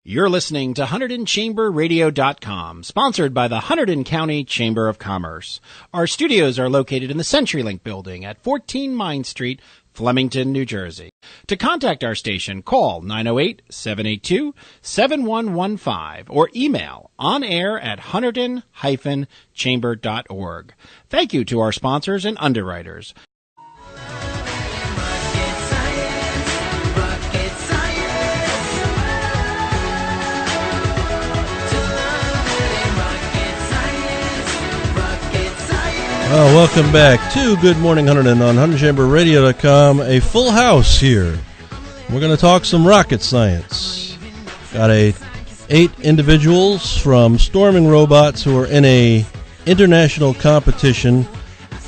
You're listening to Hunterdon Chamber Radio.com, sponsored by the Hunterdon County Chamber of Commerce. Our studios are located in the CenturyLink building at 14 Mine Street, Flemington, New Jersey. To contact our station, call 908-782-7115 or email onair@hunterdon-chamber.org. Thank you to our sponsors and underwriters. Welcome back to Good Morning Hunterdon on HunterdonChamberRadio.com. A full house here. We're going to talk some rocket science. Got 8 individuals from Storming Robots who are in a international competition,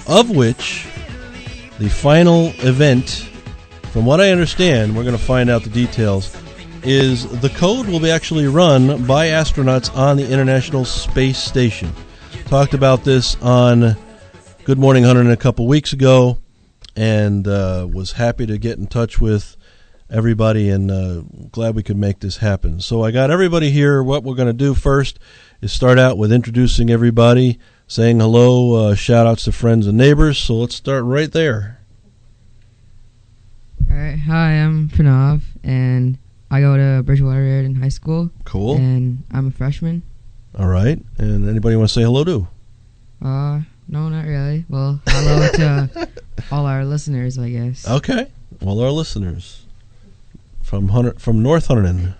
of which the final event, from what I understand, we're going to find out the details, is the code will be actually run by astronauts on the International Space Station. Talked about this on Good Morning Hunterdon a couple weeks ago, and was happy to get in touch with everybody, and glad we could make this happen. So I got everybody here. What we're going to do first is start out with introducing everybody, saying hello, shout-outs to friends and neighbors. So let's start right there. All right. Hi, I'm Pranav, and I go to Bridgewater High School. Cool. And I'm a freshman. All right. And anybody want to say hello to? No, not really. Well, hello to all our listeners, I guess. Okay. Well, our listeners from North Hunterdon.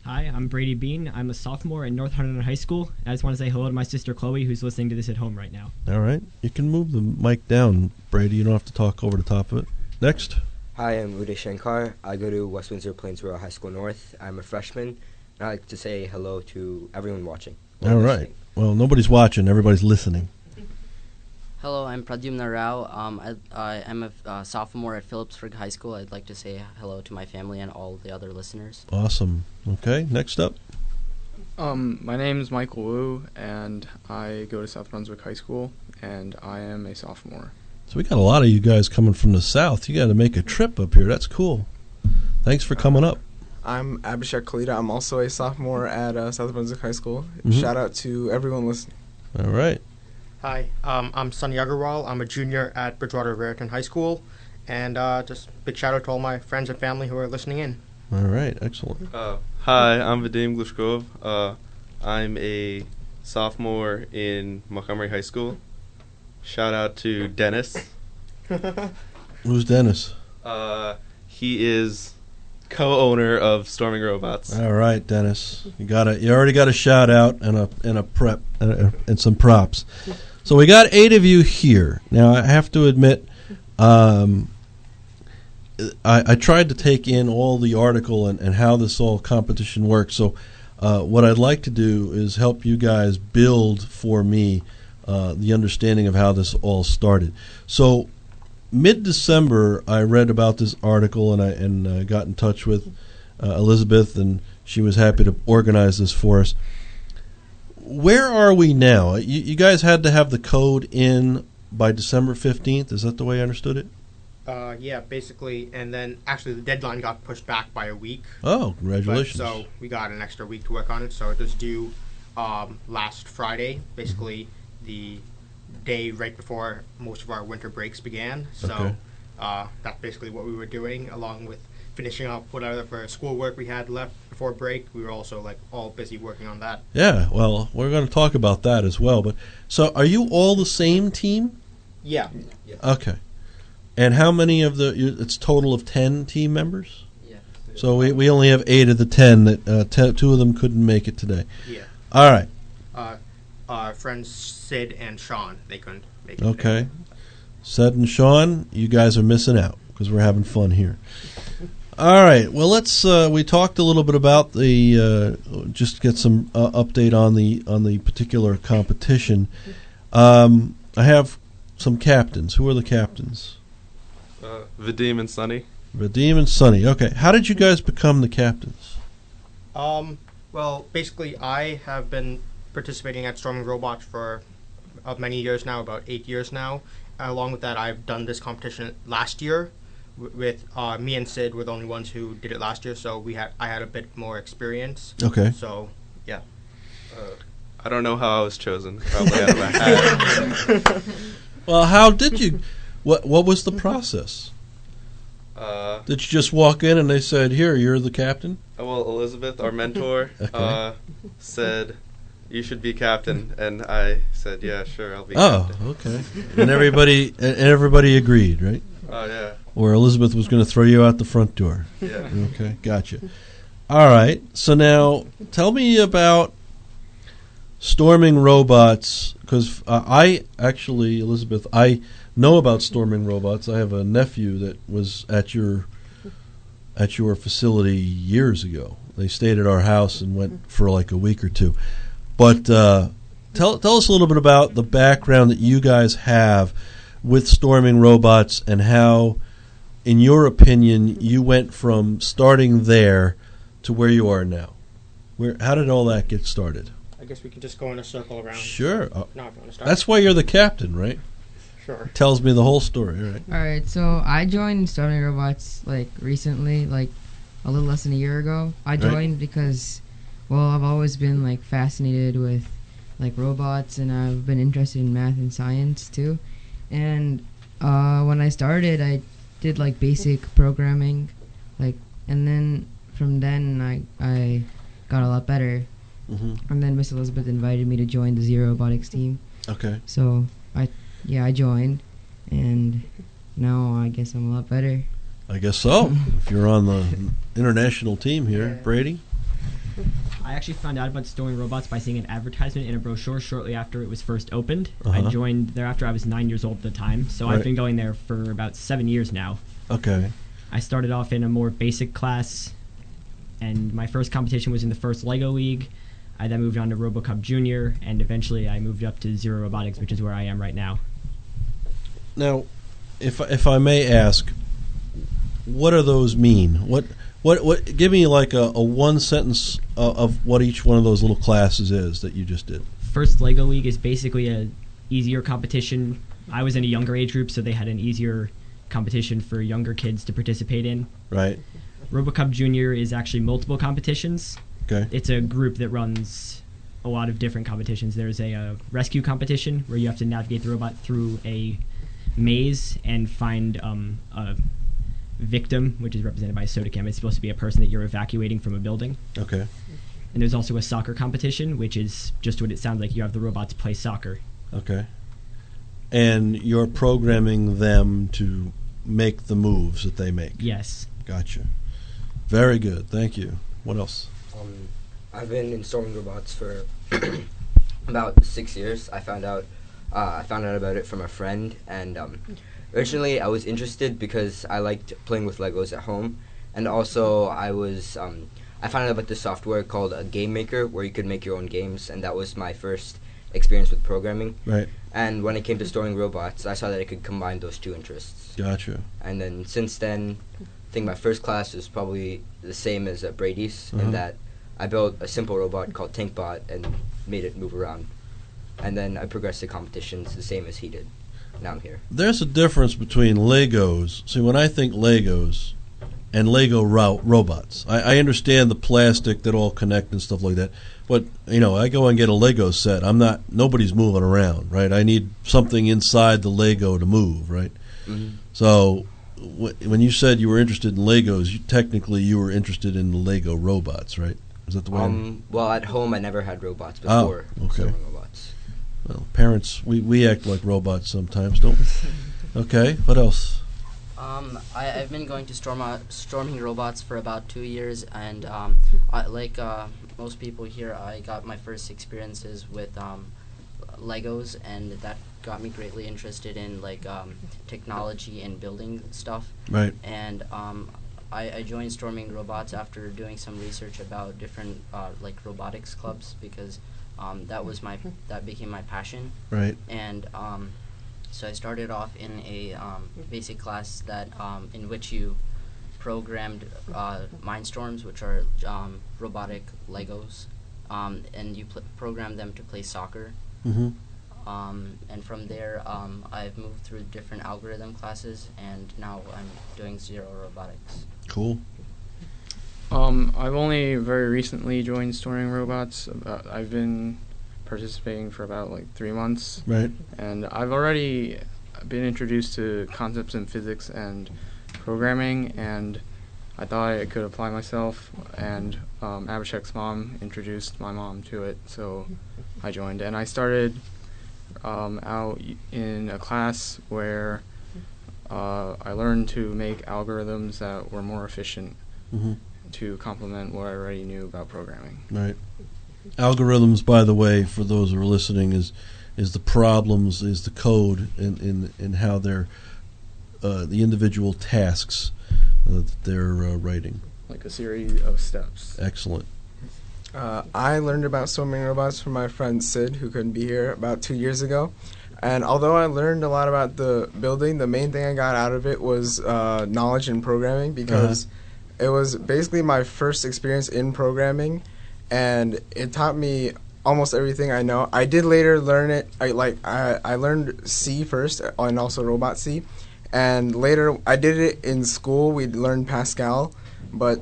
Hi, I'm Brady Bean. I'm a sophomore at North Hunterdon High School. I just want to say hello to my sister Chloe, who's listening to this at home right now. All right. You can move the mic down, Brady. You don't have to talk over the top of it. Next. Hi, I'm Uday Shankar. I go to West Windsor Plainsboro High School North. I'm a freshman. I'd like to say hello to everyone watching. All right. Well, nobody's watching. Everybody's listening. Hello, I'm Pradyumna Rao. I'm a sophomore at Phillipsburg High School. I'd like to say hello to my family and all the other listeners. Awesome. Okay, next up. My name is Michael Wu, and I go to South Brunswick High School, and I am a sophomore. So we got a lot of you guys coming from the south. You got to make a trip up here. That's cool. Thanks for coming up. I'm Abhishek Kalita. I'm also a sophomore at South Brunswick High School. Mm-hmm. Shout out to everyone listening. All right. Hi, I'm Sunny Agarwal. I'm a junior at Bridgewater Raritan High School, and just big shout out to all my friends and family who are listening in. All right, excellent. Hi, I'm Vadim Glushkov. I'm a sophomore in Montgomery High School. Shout out to Dennis. Who's Dennis? He is co-owner of Storming Robots. All right, Dennis. You already got a shout out and a prep and some props. So we got 8 of you here. Now I have to admit, I tried to take in all the article and how this all competition works. So what I'd like to do is help you guys build for me the understanding of how this all started. So mid-December, I read about this article, and I got in touch with Elizabeth, and she was happy to organize this for us. Where are we now? You guys had to have the code in by December 15th. Is that the way I understood it? Yeah, basically, and then actually the deadline got pushed back by a week. Oh, congratulations. So we got an extra week to work on it, so it was due last Friday, basically the day right before most of our winter breaks began. So that's basically what we were doing, along with finishing up whatever schoolwork we had left before break. We were also all busy working on that. Yeah, well, we're going to talk about that as well. But so, are you all the same team? Yeah. Okay. And how many of it's total of 10 team members? Yeah. So we only have 8 of the 10 that 2 of them couldn't make it today. Yeah. All right. Our friends Sid and Sean, they couldn't make it. Okay. Today. Sid and Sean, you guys are missing out because we're having fun here. All right. Well, let's. We talked a little bit about the just get some update on the particular competition. I have some captains. Who are the captains? Vadim and Sunny. Vadim and Sunny. Okay. How did you guys become the captains? Well, basically, I have been participating at Storming Robots for many years now, about 8 years now. Along with that, I've done this competition last year with me and Sid were the only ones who did it last year, so I had a bit more experience. Okay. So yeah. I don't know how I was chosen. Probably out of my hat. Well, how did you? What was the process? Did you just walk in and they said, "Here, you're the captain"? Well, Elizabeth, our mentor, said, "You should be captain," and I said, "Yeah, sure, I'll be captain." Oh, okay. And everybody agreed, right? Oh, yeah. Or Elizabeth was going to throw you out the front door. Yeah. Okay, gotcha. All right. So now, tell me about storming robots, because Elizabeth, I know about storming robots. I have a nephew that was at your facility years ago. They stayed at our house and went for like a week or two. But tell us a little bit about the background that you guys have with storming robots and how, in your opinion, you went from starting there to where you are now. How did all that get started? I guess we could just go in a circle around. Sure. No, if you want to start. That's why you're the captain, right? Sure. Tells me the whole story, right? Alright, so I joined Storming Robots like recently, like a little less than a year ago. I joined because, well, I've always been like fascinated with like robots, and I've been interested in math and science too. And when I started, I did like basic programming, like, and then from then I got a lot better. Mm-hmm. And then Miss Elizabeth invited me to join the ZeroRobotics team. Okay. So I joined, and now I guess I'm a lot better. I guess so. If you're on the international team here, Brady. I actually found out about Storming Robots by seeing an advertisement in a brochure shortly after it was first opened. Uh-huh. I joined thereafter. I was 9 years old at the time, so I've been going there for about 7 years now. Okay. I started off in a more basic class, and my first competition was in the first LEGO League. I then moved on to RoboCup Junior, and eventually I moved up to ZeroRobotics, which is where I am right now. Now, if I may ask, what do those mean? What? Give me like a one sentence of what each one of those little classes is that you just did. First LEGO League is basically a easier competition. I was in a younger age group, so they had an easier competition for younger kids to participate in. Right. RoboCup Junior is actually multiple competitions. Okay. It's a group that runs a lot of different competitions. There's a rescue competition where you have to navigate the robot through a maze and find a victim, which is represented by a soda can. It's supposed to be a person that you're evacuating from a building. Okay. And there's also a soccer competition, which is just what it sounds like. You have the robots play soccer. Okay. And you're programming them to make the moves that they make. Yes. Gotcha. Very good. Thank you. What else? I've been in Storming Robots for about 6 years. I found out about it from a friend, and originally I was interested because I liked playing with Legos at home, and also I found out about this software called a Game Maker where you could make your own games, and that was my first experience with programming. Right. And when it came to Storming Robots, I saw that I could combine those two interests. Gotcha. And then since then, I think my first class is probably the same as Brady's, in that I built a simple robot called TankBot and made it move around. And then I progressed to competitions the same as he did. Now I'm here. There's a difference between Legos. See, when I think Legos and Lego robots, I understand the plastic that all connect and stuff like that. But, I go and get a Lego set. Nobody's moving around, right? I need something inside the Lego to move, right? Mm-hmm. So when you said you were interested in Legos, technically you were interested in the Lego robots, right? Is that the way? Well, at home I never had robots before. Oh, okay. Storming Robots. Well, parents, we act like robots sometimes, don't we? Okay, what else? I've been going to Storming Robots for about 2 years, and like most people here, I got my first experiences with Legos, and that got me greatly interested in technology and building stuff. Right. And I joined Storming Robots after doing some research about different robotics clubs, because that became my passion. Right. And so I started off in a basic class that in which you programmed Mindstorms, which are robotic Legos, and you program them to play soccer. Mm-hmm. And from there, I've moved through different algorithm classes, and now I'm doing ZeroRobotics. Cool. I've only very recently joined Storing Robots. I've been participating for about like 3 months. Right. And I've already been introduced to concepts in physics and programming, and I thought I could apply myself, and Abhishek's mom introduced my mom to it, so I joined. And I started out in a class where I learned to make algorithms that were more efficient to complement what I already knew about programming. Right. Algorithms, by the way, for those who are listening, is the problems, is the code in how they're the individual tasks that they're writing. Like a series of steps. Excellent. I learned about storming robots from my friend Sid, who couldn't be here, about 2 years ago. And although I learned a lot about the building, the main thing I got out of it was knowledge in programming, because it was basically my first experience in programming, and it taught me almost everything I know. I did later learn it. I learned C first, and also Robot C, and later I did it in school. We learned Pascal, but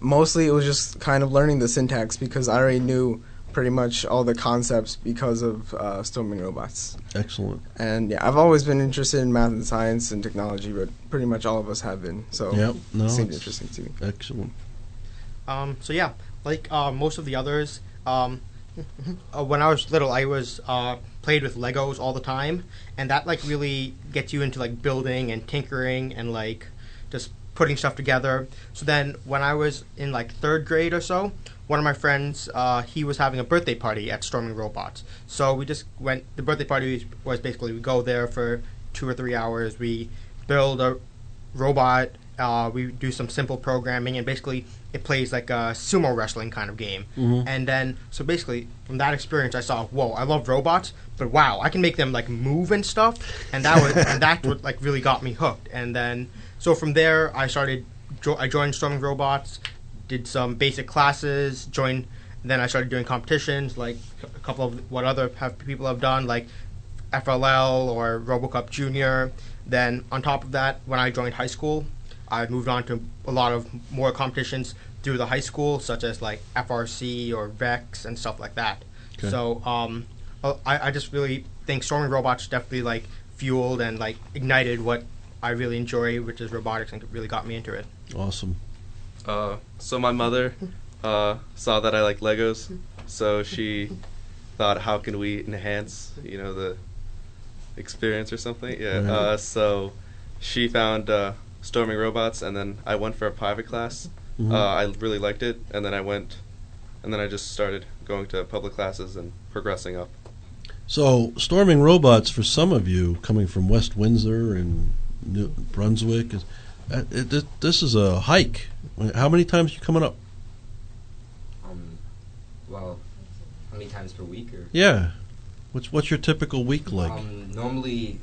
mostly it was just kind of learning the syntax, because I already knew pretty much all the concepts because of storming robots. Excellent. And yeah, I've always been interested in math and science and technology, but pretty much all of us have been. So it seemed interesting to me. Excellent. So yeah, like most of the others, when I was little, I was played with Legos all the time, and that like really gets you into like building and tinkering and like just putting stuff together. So then when I was in like 3rd grade or so, one of my friends, he was having a birthday party at Storming Robots. So we just went, the birthday party was basically we go there for 2 or 3 hours, we build a robot, we do some simple programming, and basically it plays like a sumo wrestling kind of game. And then, so basically from that experience I saw, whoa, I love robots, but wow, I can make them like move and stuff, and that was, and that's what like really got me hooked. And then, so from there I joined Storming Robots, did some basic classes, then I started doing competitions, like a couple of what other people have done, like FLL or RoboCup Junior. Then on top of that, when I joined high school, I moved on to a lot of more competitions through the high school, such as like FRC or VEX and stuff like that. Okay. So I just really think Storming Robots definitely like fueled and like ignited what I really enjoy, which is robotics, and really got me into it. Awesome. So my mother saw that I like Legos, so she thought, how can we enhance, the experience or something? Yeah. So she found Storming Robots, and then I went for a private class. I really liked it, and then I just started going to public classes and progressing up. So Storming Robots, for some of you coming from West Windsor and New Brunswick, this is a hike. How many times are you coming up? Well, how many times per week? Or? Yeah. What's your typical week like? Normally...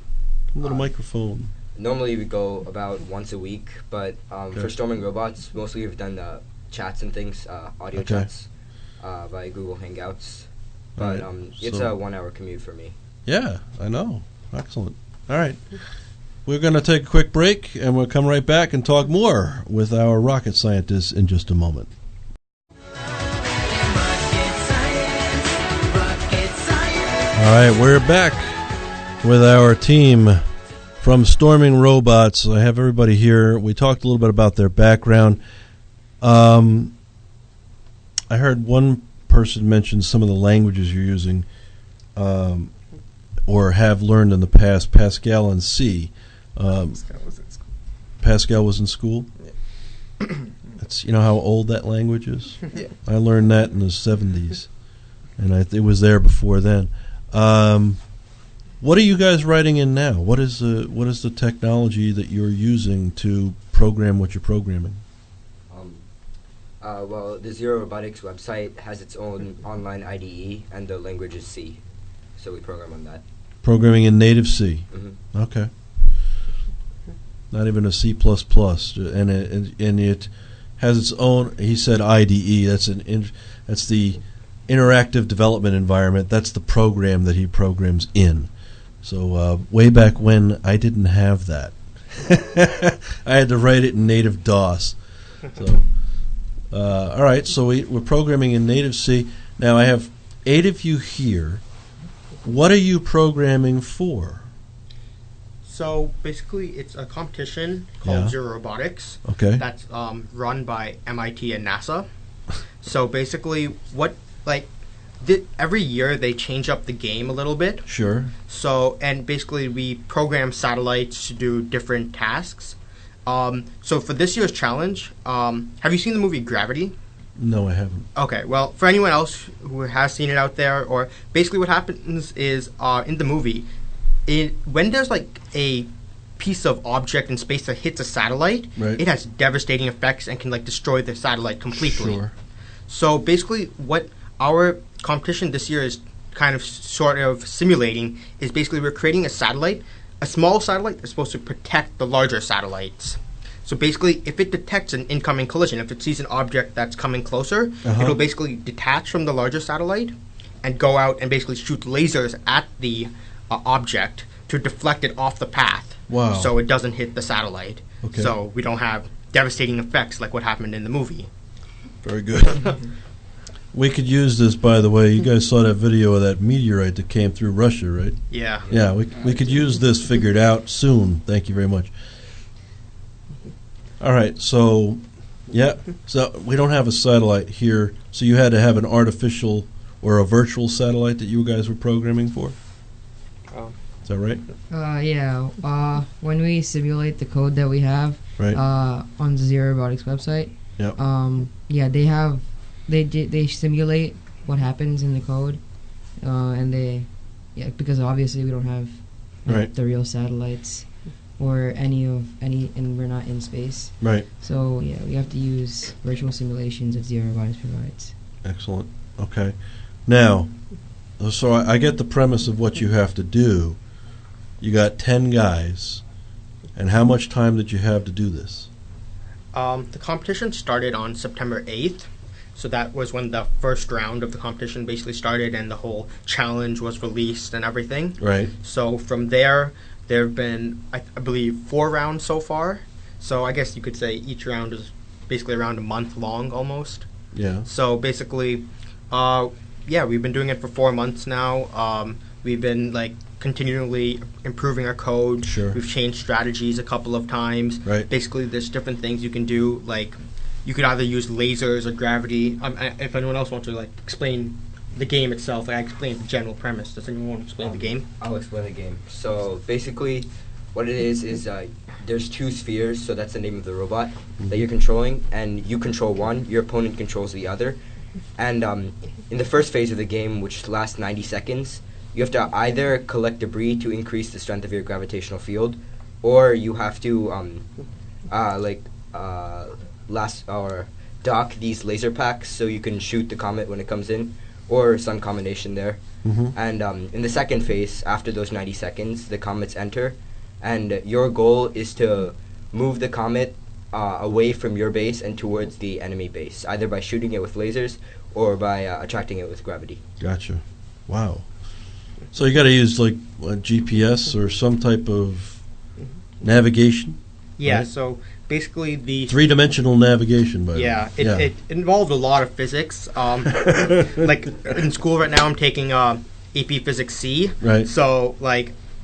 A little microphone. Normally we go about once a week, but for Storming Robots, mostly we've done chats and things, audio chats via Google Hangouts. But it's a 1 hour commute for me. Yeah, I know. Excellent. All right. We're going to take a quick break, and we'll come right back and talk more with our rocket scientists in just a moment. All right, we're back with our team from Storming Robots. I have everybody here. We talked a little bit about their background. I heard one person mention some of the languages you're using or have learned in the past, Pascal and C. Pascal was in school? Yeah. That's, how old that language is? Yeah. I learned that in the 70s, and it was there before then. What are you guys writing in now? What is the technology that you're using to program what you're programming? Well, the ZeroRobotics website has +its own online IDE, and the language is C, so we program on that. Programming in native C. Mm-hmm. Okay. Not even a C++, and it has its own. He said IDE. That's the interactive development environment. That's the program that he programs in. So way back when, I didn't have that. I had to write it in native DOS. So, all right, so we're programming in native C. Now I have 8 of you here. What are you programming for? So basically, it's a competition called ZeroRobotics. Okay. That's run by MIT and NASA. So basically, every year they change up the game a little bit. Sure. So, and basically we program satellites to do different tasks. So for this year's challenge, have you seen the movie Gravity? No, I haven't. Okay, well, for anyone else who has seen it out there, or basically what happens is in the movie, when there's like a piece of object in space that hits a satellite, it has devastating effects and can like destroy the satellite completely. Sure. So basically what our competition this year is kind of sort of simulating is basically we're creating a satellite, a small satellite that's supposed to protect the larger satellites. So basically, if it detects an incoming collision, if it sees an object that's coming closer, it'll basically detach from the larger satellite and go out and basically shoot lasers at the object to deflect it off the path. Wow. So it doesn't hit the satellite. Okay. So we don't have devastating effects like what happened in the movie. Very good. We could use this, by the way. You guys saw that video of that meteorite that came through Russia, right? Yeah. Yeah, we could use this figured out soon. Thank you very much. All right, so we don't have a satellite here, so you had to have an artificial or a virtual satellite that you guys were programming for? Is that right? Yeah. When we simulate the code that we have on the ZeroRobotics website, they simulate what happens in the code, and because obviously we don't have the real satellites or any, and we're not in space. Right. So we have to use virtual simulations that ZeroRobotics provides. Excellent. Okay. Now, so I get the premise of what you have to do. You got 10 guys, and how much time did you have to do this? The competition started on September 8th. So that was when the first round of the competition basically started and the whole challenge was released and everything. Right. So from there have been, I believe, 4 rounds so far. So I guess you could say each round is basically around a month long almost. Yeah. So basically, we've been doing it for 4 months now. We've been continually improving our code. Sure. We've changed strategies a couple of times. Right. Basically, there's different things you can do. You could either use lasers or gravity. If anyone else wants to explain the game itself, I explained the general premise. Does anyone want to explain the game? I'll explain the game. So basically, what it is there's 2 spheres. So that's the name of the robot that you're controlling, and you control one. Your opponent controls the other. And in the first phase of the game, which lasts 90 seconds, you have to either collect debris to increase the strength of your gravitational field, or you have to dock these laser packs so you can shoot the comet when it comes in, or some combination there. Mm-hmm. And in the second phase, after those 90 seconds, the comets enter, and your goal is to move the comet away from your base and towards the enemy base, either by shooting it with lasers or by attracting it with gravity. Gotcha. Wow. So you got to use a GPS or some type of navigation? Yeah, right? So basically the 3-dimensional navigation, by the way. It involved a lot of physics. In school right now, I'm taking AP Physics C. Right. So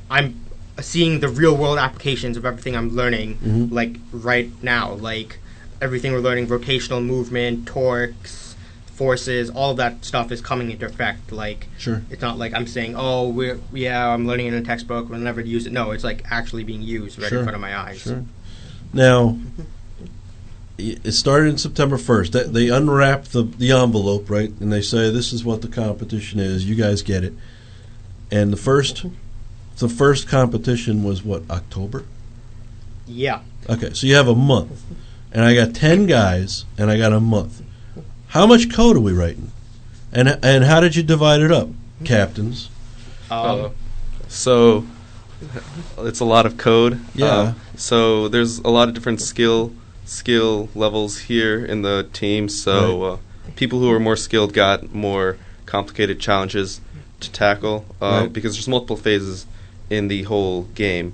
I'm seeing the real world applications of everything I'm learning. Right now, everything we're learning: rotational movement, torques, forces, all of that stuff is coming into effect. Sure. It's not like I'm saying, I'm learning in a textbook, we'll never use it. No, it's actually being used right in front of my eyes. Sure. Now, it started in September 1st. They unwrap the envelope, right? And they say, this is what the competition is. You guys get it. And the first competition was what, October? Yeah. Okay, so you have a month. And I got 10 guys, and I got a month. How much code are we writing? And how did you divide it up, captains? So it's a lot of code. Yeah. So there's a lot of different skill levels here in the team. So people who are more skilled got more complicated challenges to tackle Right. because there's multiple phases in the whole game.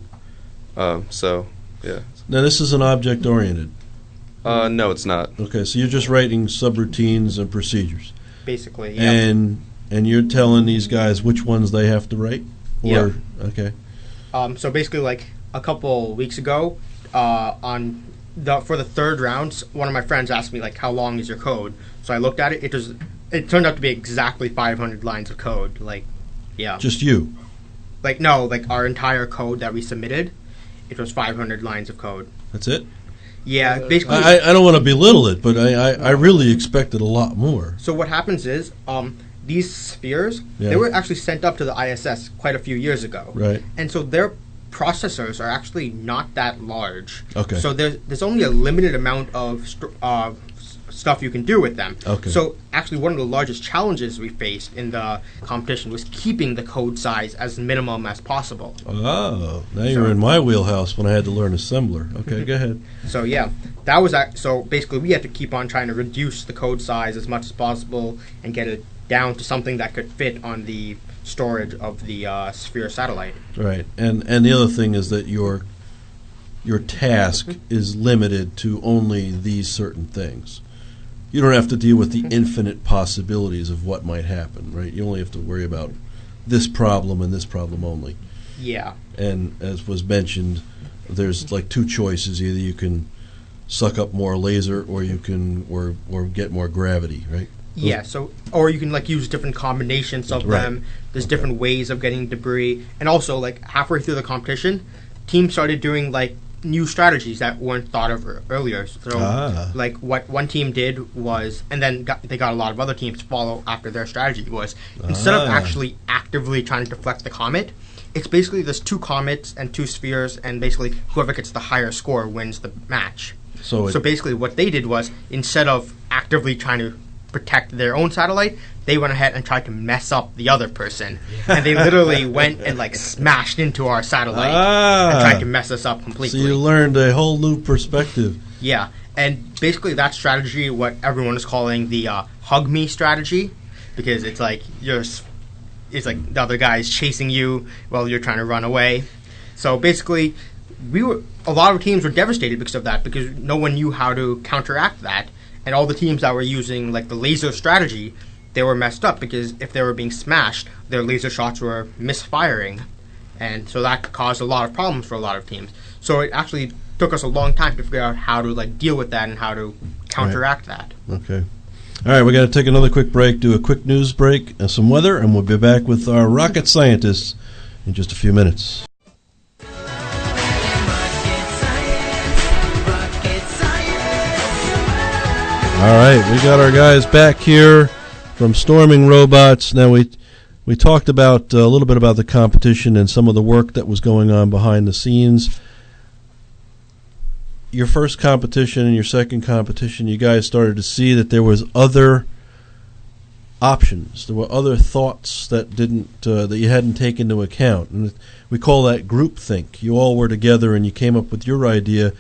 So, yeah. Now, this is an object-oriented. No, it's not. Okay, so you're just writing subroutines and procedures. Basically, yeah. And you're telling these guys which ones they have to write? Or, Yeah. Okay. So basically, like a couple weeks ago, for the third round, one of my friends asked me like, "How long is your code?" So I looked at it. It turned out to be exactly 500 lines of code. Like, yeah. Just you? Like no, like our entire code that we submitted, it was 500 lines of code. That's it? Yeah, basically. I don't want to belittle it, but I really expected a lot more. So what happens is, these spheres, Yeah. they were actually sent up to the ISS quite a few years ago. Right. And so their processors are actually not that large. Okay. So there's only a limited amount of stuff you can do with them. Okay. So actually one of the largest challenges we faced in the competition was keeping the code size as minimum as possible. Oh, now you're in my wheelhouse when I had to learn assembler. Okay, go ahead. So yeah, that was so basically we had to keep on trying to reduce the code size as much as possible and get it down to something that could fit on the storage of the sphere satellite. Right, and the other thing is that your task is limited to only these certain things. You don't have to deal with the infinite possibilities of what might happen, right? You only have to worry about this problem and this problem only. Yeah. And as was mentioned, there's like two choices: either you can suck up more laser, or you can or get more gravity, right? Yeah, so or you can like use different combinations of Right. them. There's different ways of getting debris, and also like halfway through the competition, teams started doing like new strategies that weren't thought of earlier. So like what one team did was, and then they got a lot of other teams to follow after their strategy was, instead of actually actively trying to deflect the comet, it's basically there's two comets and two spheres, and basically whoever gets the higher score wins the match. So Basically what they did was, instead of actively trying to protect their own satellite, they went ahead and tried to mess up the other person. And they literally went and like smashed into our satellite and tried to mess us up completely. So you learned a whole new perspective. Yeah, and basically that strategy, what everyone is calling the hug me strategy, because it's like it's like the other guy is chasing you while you're trying to run away. So basically, a lot of teams were devastated because of that, because no one knew how to counteract that, and all the teams that were using like the laser strategy, they were messed up because if they were being smashed, their laser shots were misfiring, and so that caused a lot of problems for a lot of teams. So it actually took us a long time to figure out how to like deal with that and how to counteract that. Okay. All right, we got to take another quick break, do a quick news break, and some weather, and we'll be back with our rocket scientists in just a few minutes. All right, we got our guys back here from Storming Robots. Now, we talked about a little bit about the competition and some of the work that was going on behind the scenes. Your first competition and your second competition, you guys started to see that there was other options. There were other thoughts that that you hadn't taken into account, and we call that groupthink. You all were together and you came up with your idea,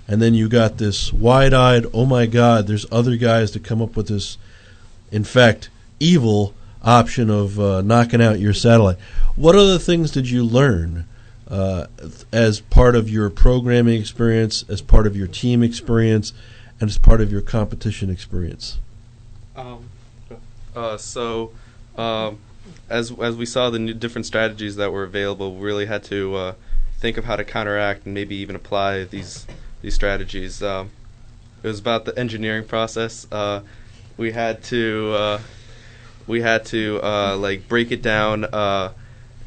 and then you got this wide-eyed, oh my God, there's other guys that come up with this, in fact, evil option of knocking out your satellite. What other things did you learn as part of your programming experience, as part of your team experience, and as part of your competition experience? As we saw the new different strategies that were available, we really had to think of how to counteract and maybe even apply these strategies. It was about the engineering process. We had to like break it down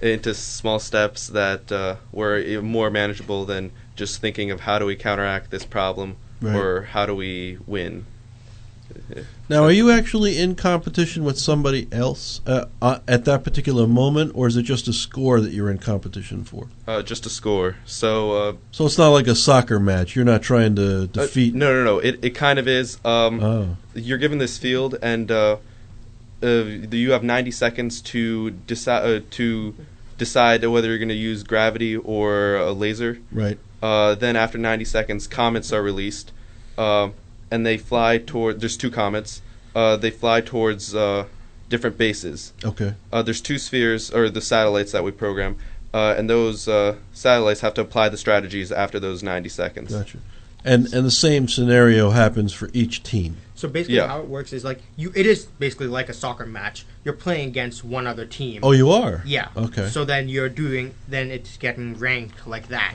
into small steps that were more manageable than just thinking of how do we counteract this problem, Right. or how do we win. Now, are you actually in competition with somebody else at that particular moment, or is it just a score that you're in competition for? Just a score. So it's not like a soccer match. You're not trying to defeat. No. It kind of is. You're given this field, and you have 90 seconds to decide whether you're going to use gravity or a laser. Right. Then after 90 seconds, comets are released, and they fly toward. There's two comets. They fly towards different bases. Okay. There's 2 spheres, or the satellites that we program, and those satellites have to apply the strategies after those 90 seconds. Gotcha. And the same scenario happens for each team. So basically, how it works is like it is basically like a soccer match. You're playing against one other team. Oh, you are? Yeah. Okay. So then it's getting ranked like that,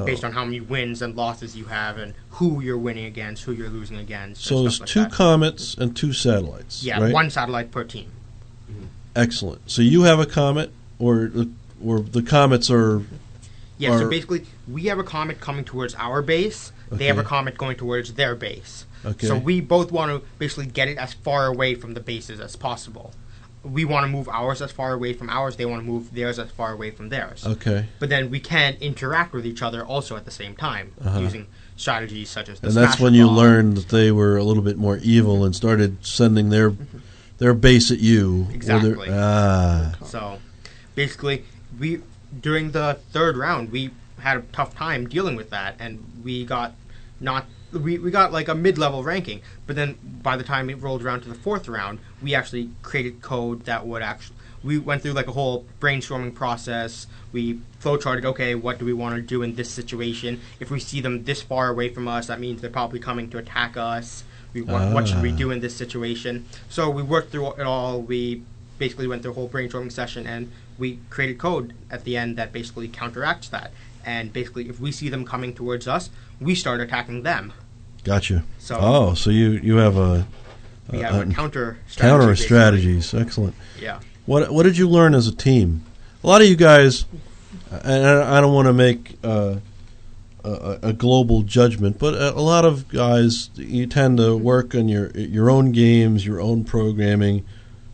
based on how many wins and losses you have, and who you're winning against, who you're losing against. So there's like 2 comets and 2 satellites. Yeah, right? 1 satellite per team. Excellent. So you have a comet, or the comets are. Yeah. So basically, we have a comet coming towards our base. They have a comet going towards their base. Okay. So we both want to basically get it as far away from the bases as possible. We want to move ours as far away from ours. They want to move theirs as far away from theirs. Okay. But then we can interact with each other also at the same time, using strategies such as the And that's smasher when you bomb. learned that they were a little bit more evil and started sending their base at you. Exactly. So basically, during the 3rd round, we had a tough time dealing with that, and we got like a mid-level ranking. But then by the time it rolled around to the 4th round, we actually created code that would we went through like a whole brainstorming process. We flowcharted, okay, what do we want to do in this situation? If we see them this far away from us, that means they're probably coming to attack us. What should we do in this situation? So we worked through it all. We basically went through a whole brainstorming session, and we created code at the end that basically counteracts that. And basically, if we see them coming towards us, we start attacking them. Gotcha. So so you have a counter strategies. Excellent. Yeah. What did you learn as a team? A lot of you guys, and I don't want to make a global judgment, but a lot of guys, you tend to work on your own games, your own programming.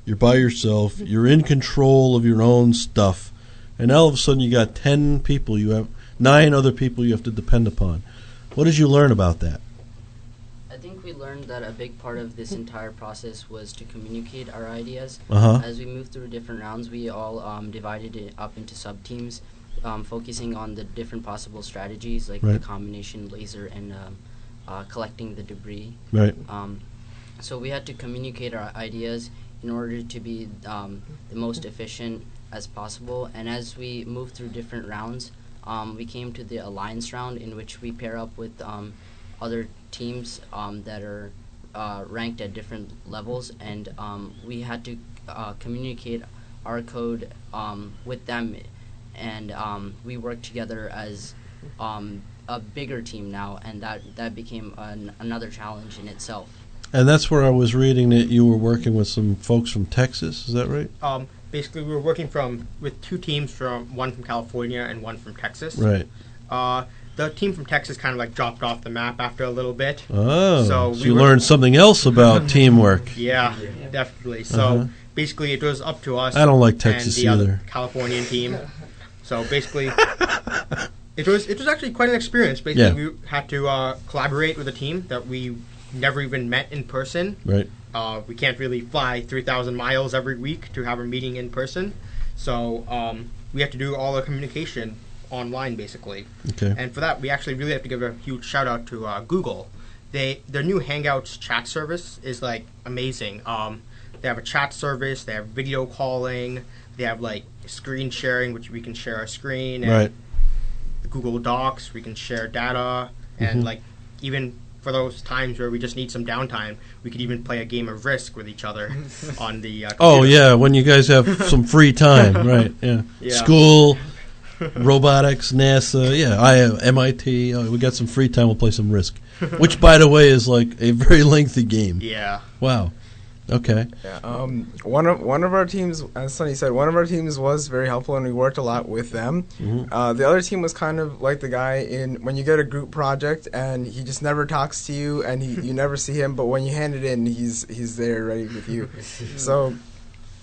You're by yourself. You're in control of your own stuff, and all of a sudden you got 10 people. You have 9 other people you have to depend upon. What did you learn about that? I think we learned that a big part of this entire process was to communicate our ideas. As we moved through different rounds, we all divided it up into sub-teams, focusing on the different possible strategies, like the combination laser and collecting the debris. Right. So we had to communicate our ideas in order to be the most efficient as possible. And as we moved through different rounds, we came to the alliance round, in which we pair up with other teams that are ranked at different levels, and we had to communicate our code with them, and we worked together as a bigger team now, and that became another challenge in itself. And that's where I was reading that you were working with some folks from Texas. Is that right? Basically, we were working with 2 teams, one from California and one from Texas. Right. The team from Texas kind of like dropped off the map after a little bit. Oh, so you learned something else about teamwork. Yeah, definitely. So basically, it was up to us. I don't like Texas and the either. Other Californian team. So basically, it was actually quite an experience. Basically, we had to collaborate with a team that we never even met in person. Right. We can't really fly 3,000 miles every week to have a meeting in person. So we have to do all the communication online, basically. Okay. And for that, we actually really have to give a huge shout out to Google. Their new Hangouts chat service is like amazing. They have a chat service. They have video calling. They have like screen sharing, which we can share our screen. And right. Google Docs, we can share data, and like even for those times where we just need some downtime, we could even play a game of Risk with each other on the computer. Oh, yeah, when you guys have some free time, right, yeah. School, robotics, NASA, I have MIT, we got some free time, we'll play some Risk, which, by the way, is like a very lengthy game. Yeah. Wow. Okay. Yeah. One of our teams, as Sonny said, one of our teams was very helpful, and we worked a lot with them. The other team was kind of like the guy in when you get a group project and he just never talks to you, and you never see him, but when you hand it in, he's there ready with you. So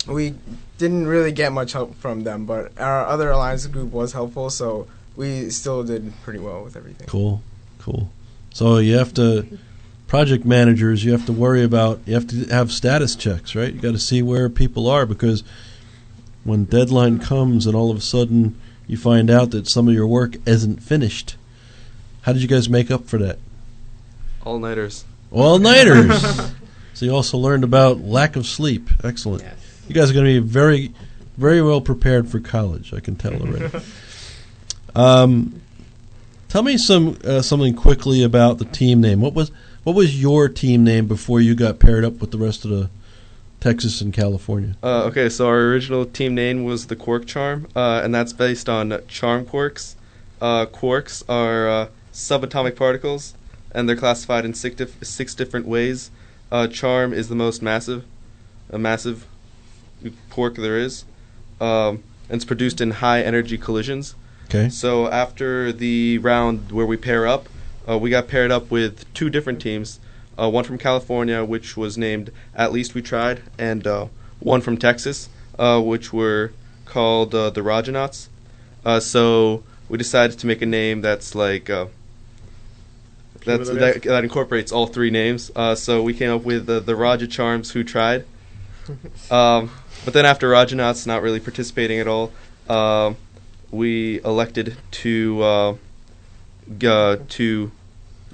we didn't really get much help from them, but our other alliance group was helpful, so we still did pretty well with everything. Cool. So you have to. Project managers, you have to worry about, you have to have status checks, right? You got to see where people are, because when deadline comes and all of a sudden you find out that some of your work isn't finished, how did you guys make up for that? All-nighters. All-nighters. So you also learned about lack of sleep. Excellent. Yes. You guys are going to be very, very well prepared for college. I can tell already. Tell me something quickly about the team name. What was your team name before you got paired up with the rest of the Texas and California? Okay, so our original team name was the Quark Charm, and that's based on charm quarks. Quarks are subatomic particles, and they're classified in six different ways. Charm is the most massive quark there is, and it's produced in high energy collisions. Okay. So after the round where we pair up, we got paired up with two different teams. One from California, which was named At Least We Tried, and one from Texas, which were called the Rajanauts. So we decided to make a name that's like that incorporates all three names. So we came up with the Raja Charms Who Tried. But then after Rajanauts not really participating at all, we elected to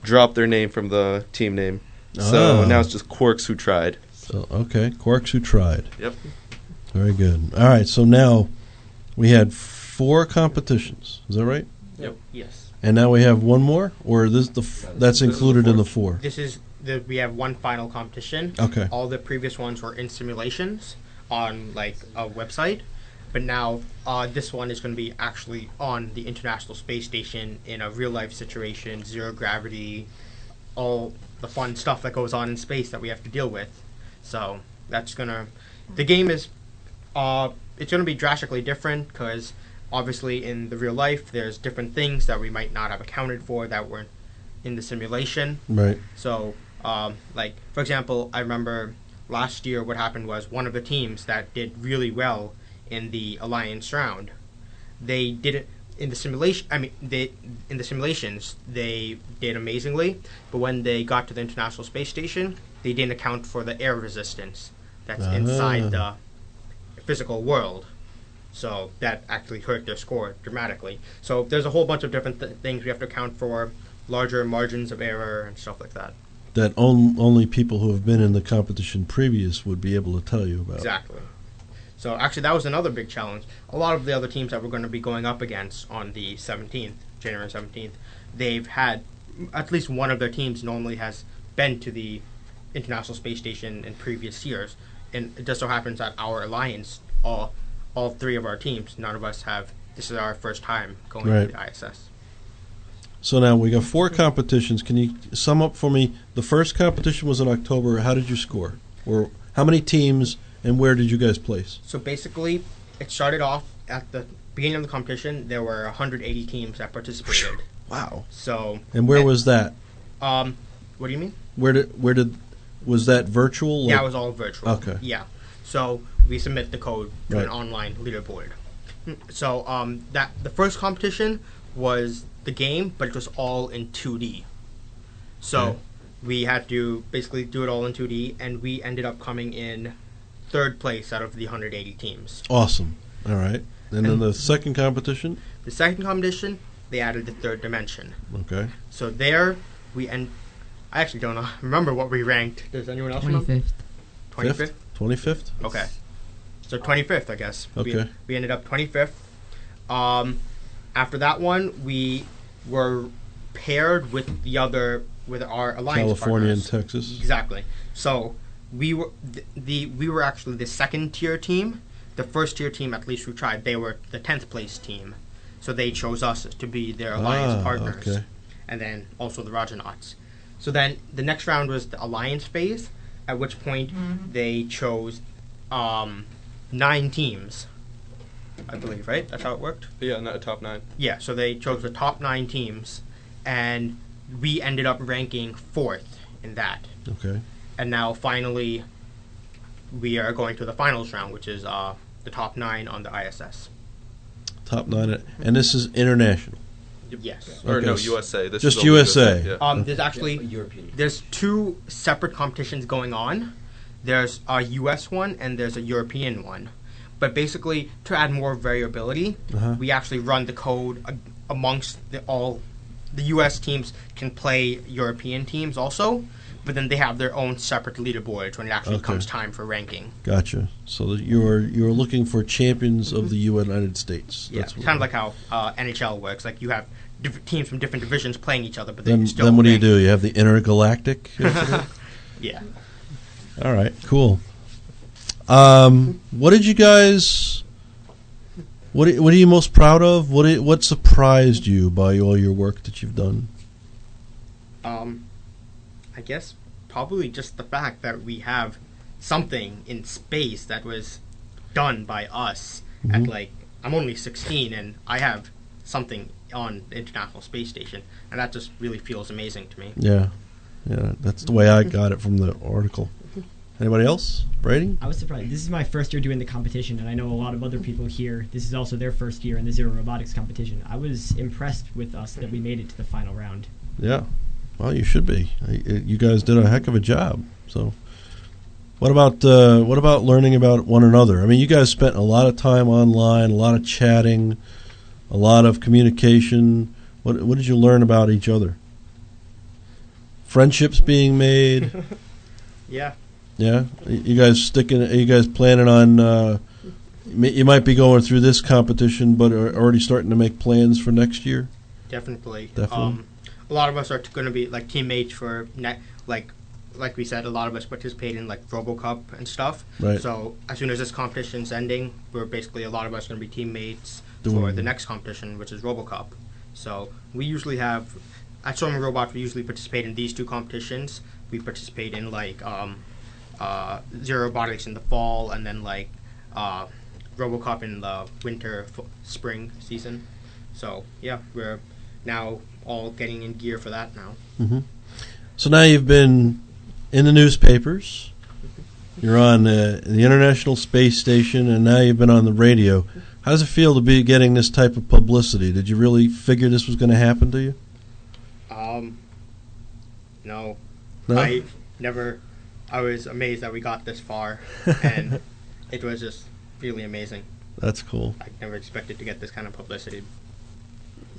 drop their name from the team name. So now it's just Quarks Who Tried. So okay, Quarks Who Tried. Yep. Very good. All right, so now we had 4 competitions. Is that right? Yep. Yes. And now we have one more, or that's included in the 4? We have one final competition. Okay. All the previous ones were in simulations on like a website, but now this one is going to be actually on the International Space Station in a real life situation, zero gravity, all the fun stuff that goes on in space that we have to deal with. So the game is it's going to be drastically different because obviously in the real life there's different things that we might not have accounted for that were in the simulation. Right. So like for example, I remember last year what happened was one of the teams that did really well in the Alliance round, they did it in the simulation. In the simulations they did amazingly, but when they got to the International Space Station, they didn't account for the air resistance that's inside the physical world. So that actually hurt their score dramatically. So there's a whole bunch of different things we have to account for, larger margins of error and stuff like that. That only people who have been in the competition previous would be able to tell you about. Exactly. So actually that was another big challenge. A lot of the other teams that we're going to be going up against on the 17th, January 17th, they've had, at least one of their teams normally has been to the International Space Station in previous years. And it just so happens that our Alliance, all 3 of our teams, none of us have, this is our first time going to the ISS. So now we got 4 competitions. Can you sum up for me? The first competition was in October. How did you score? Or how many teams and where did you guys place? So basically, it started off at the beginning of the competition. There were 180 teams that participated. Wow. So. And where was that? What do you mean? Was that virtual? Yeah, it was all virtual. Okay. Yeah. So we submit the code to an online leaderboard. So the first competition was the game, but it was all in 2D. So we had to basically do it all in 2D, and we ended up coming in 3rd place out of the 180 teams. Awesome. All right. And then the second competition? The second competition, they added the 3rd dimension. Okay. So there we I actually don't remember what we ranked. Does anyone else remember? 25th. 25th? Okay. So 25th, I guess. Okay. We ended up 25th. After that one, we were paired with our alliance California partners. and Texas. Exactly. So we were we were actually the 2nd tier team. The 1st tier team, At Least We Tried, they were the 10th place team. So they chose us to be their alliance partners. Okay. And then also the Rajanauts. So then the next round was the alliance phase, at which point they chose 9 teams, I believe, right? That's how it worked? Yeah, not a top 9. Yeah, so they chose the top 9 teams, and we ended up ranking 4th in that. Okay. And now finally we are going to the finals round, which is the top 9 on the ISS. Top 9, and this is international. Yes. Or Okay. no, USA. This Just is only USA. Yeah. There's actually there's 2 separate competitions going on. There's a US one and there's a European one. But basically, to add more variability, we actually run the code amongst all the US teams can play European teams also, but then they have their own separate leaderboards when it actually comes time for ranking. Gotcha. So that you're looking for champions of the United States. Yeah, That's kind of like how NHL works. Like you have different teams from different divisions playing each other, but then still. Then what do? You have the intergalactic. Yeah. All right. Cool. What did you guys? What are you most proud of? What surprised you by all your work that you've done? I guess probably just the fact that we have something in space that was done by us at I'm only 16 and I have something on the International Space Station, and that just really feels amazing to me. Yeah, that's the way I got it from the article. Anybody else? Brady? I was surprised. This is my first year doing the competition, and I know a lot of other people here. This is also their first year in the ZeroRobotics competition. I was impressed with us that we made it to the final round. Yeah. Well, you should be. You guys did a heck of a job. So, what about learning about one another? I mean, you guys spent a lot of time online, a lot of chatting, a lot of communication. What did you learn about each other? Friendships being made. Yeah. Yeah. You guys Are you guys planning on? You might be going through this competition, but are already starting to make plans for next year. Definitely. Definitely. A lot of us are going to be like teammates for like we said. A lot of us participate in like RoboCup and stuff. Right. So as soon as this competition's ending, we're basically a lot of us going to be teammates for the next competition, which is RoboCup. So we usually have at Storming Robots. We usually participate in these two competitions. We participate in like ZeroRobotics in the fall, and then like RoboCup in the winter, spring season. So yeah, we're now all getting in gear for that now. Mm-hmm. So now you've been in the newspapers, you're on the International Space Station, and now you've been on the radio. How does it feel to be getting this type of publicity? Did you really figure this was going to happen to you? No. No? I was amazed that we got this far, and it was just really amazing. That's cool. I never expected to get this kind of publicity.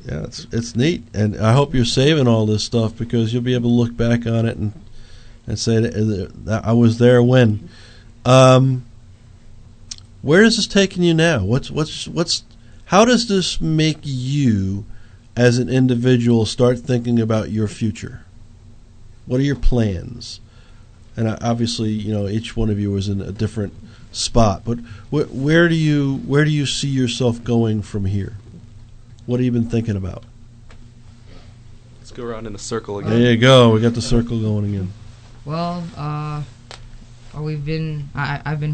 Yeah, it's neat, and I hope you're saving all this stuff because you'll be able to look back on it and say that I was there when. Where is this taking you now? How does this make you, as an individual, start thinking about your future? What are your plans? And obviously, each one of you is in a different spot. But where do you see yourself going from here? What have you been thinking about? Let's go around in a circle again. There you go. We got the circle going again. Well, I've been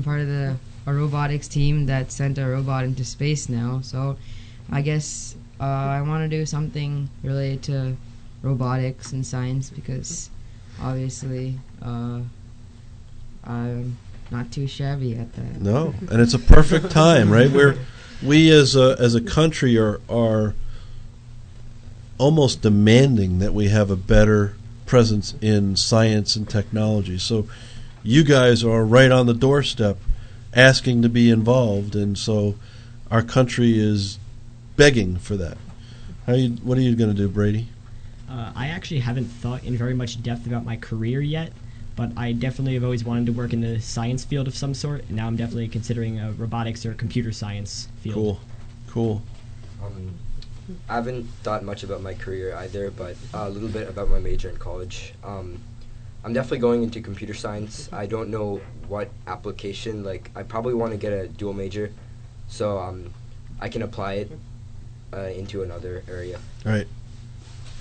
part of a robotics team that sent a robot into space now. So, I guess I want to do something related to robotics and science because, obviously, I'm not too shabby at that. No, and it's a perfect time, right? We as a country are almost demanding that we have a better presence in science and technology. So you guys are right on the doorstep asking to be involved, and so our country is begging for that. What are you going to do, Brady? I actually haven't thought in very much depth about my career yet, but I definitely have always wanted to work in the science field of some sort, and now I'm definitely considering a robotics or computer science field. Cool. I haven't thought much about my career either, but a little bit about my major in college. I'm definitely going into computer science. I don't know what application. I probably want to get a dual major, so I can apply it into another area. All right.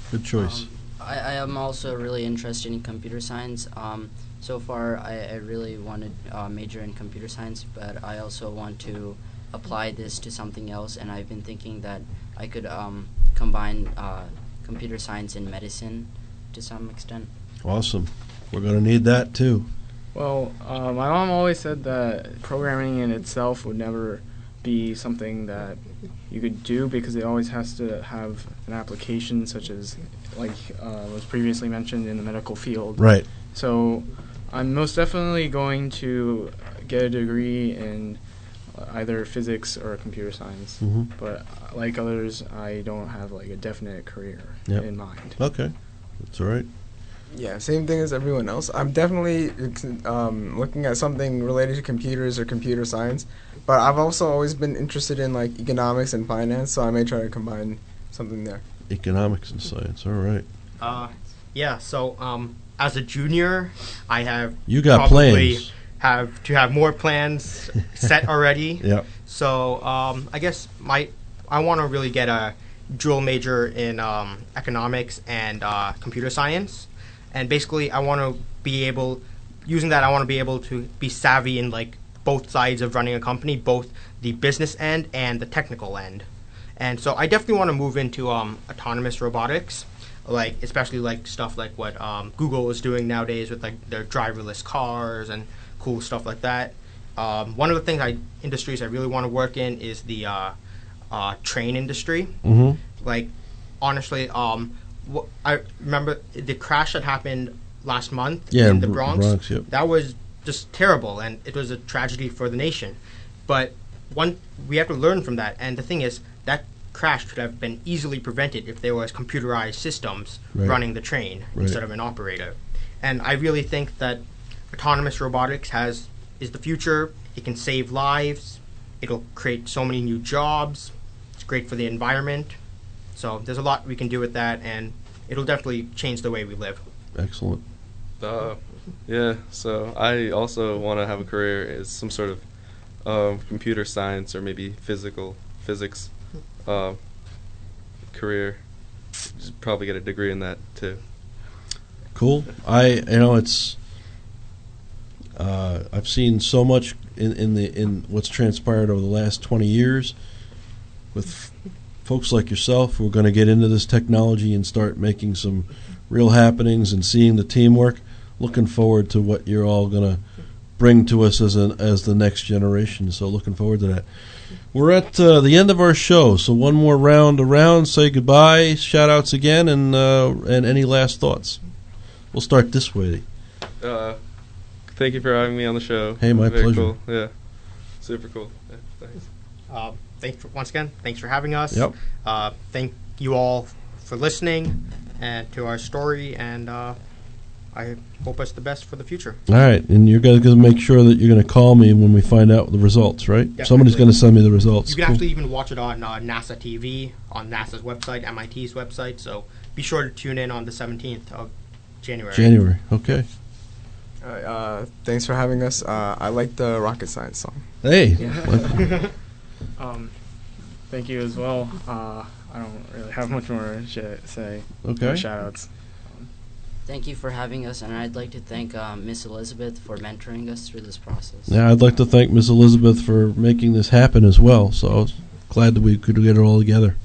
Good choice. I am also really interested in computer science. So far, I really wanted a major in computer science, but I also want to apply this to something else, and I've been thinking that I could combine computer science and medicine to some extent. Awesome. We're going to need that too. Well, my mom always said that programming in itself would never be something that you could do because it always has to have an application, such as was previously mentioned in the medical field. Right. So I'm most definitely going to get a degree in either physics or computer science. Mm-hmm. But like others, I don't have a definite career in mind. Okay. That's all right. Yeah, same thing as everyone else. I'm definitely looking at something related to computers or computer science, but I've also always been interested in like economics and finance, so I may try to combine something there. Economics and science. All right. Yeah. So as a junior, I have You got probably plans. have to have more plans set already. Yep. So I guess I want to really get a dual major in economics and computer science, and basically I want to be able, using that, I want to be able to be savvy in like both sides of running a company, both the business end and the technical end. And so I definitely want to move into autonomous robotics, like especially like stuff like what Google is doing nowadays with like their driverless cars and cool stuff like that. One of the industries I really want to work in is the train industry. Mm-hmm. Like, honestly, I remember the crash that happened last month in the Bronx. Yep. That was just terrible, and it was a tragedy for the nation. But we have to learn from that. And the thing is, that crash could have been easily prevented if there was computerized systems running the train instead of an operator. And I really think that autonomous robotics is the future. It can save lives. It'll create so many new jobs. It's great for the environment. So there's a lot we can do with that, and it'll definitely change the way we live. Excellent. Yeah, so I also want to have a career as some sort of computer science or maybe physics career. Just probably get a degree in that too. Cool. It's I've seen so much in what's transpired over the last 20 years with folks like yourself who are going to get into this technology and start making some real happenings and seeing the teamwork. Looking forward to what you're all going to bring to us as the next generation. So looking forward to that. We're at the end of our show, so one more round around. Say goodbye, shout outs again, and any last thoughts. We'll start this way. Thank you for having me on the show. Hey, my Very pleasure. Cool. Yeah, super cool. Yeah, thanks. Once again, thanks for having us. Yep. Thank you all for listening and to our story, and I hope it's the best for the future. All right, and you're going to make sure that you're going to call me when we find out the results, right? Definitely. Somebody's going to send me the results. You can Cool. actually even watch it on NASA TV, on NASA's website, MIT's website, so be sure to tune in on the 17th of January. Okay. Thanks for having us. I like the rocket science song. Hey. Thank you as well. I don't really have much more to say. Okay. Shout outs. Thank you for having us, and I'd like to thank Miss Elizabeth for mentoring us through this process. Yeah, I'd like to thank Miss Elizabeth for making this happen as well. So I was glad that we could get it all together.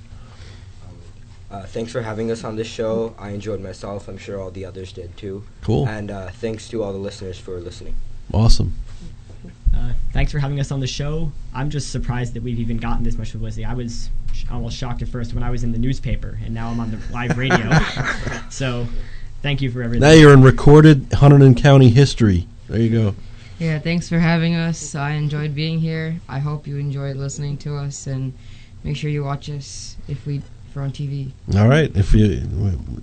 Thanks for having us on this show. I enjoyed myself. I'm sure all the others did too. Cool. And thanks to all the listeners for listening. Awesome. Thanks for having us on the show. I'm just surprised that we've even gotten this much publicity. I was almost shocked at first when I was in the newspaper, and now I'm on the live radio. So thank you for everything. Now you're in recorded Hunterdon County history. There you go. Yeah, thanks for having us. I enjoyed being here. I hope you enjoyed listening to us, and make sure you watch us if we're on TV. All right.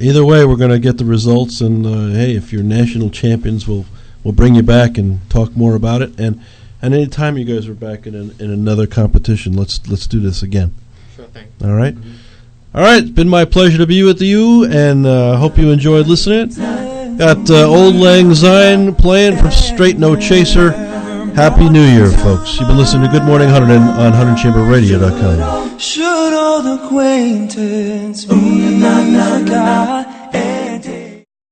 Either way, we're going to get the results, and hey, if you're national champions, we'll bring you back and talk more about it. And any time you guys are back in another competition, let's do this again. Sure thing. All right. Mm-hmm. All right. It's been my pleasure to be with you, and hope you enjoyed listening. Got Old Lang Syne playing from Straight No Chaser. Happy New Year, folks. You've been listening to Good Morning Hunterdon on HunterdonChamberRadio.com. Should old acquaintance be forgot?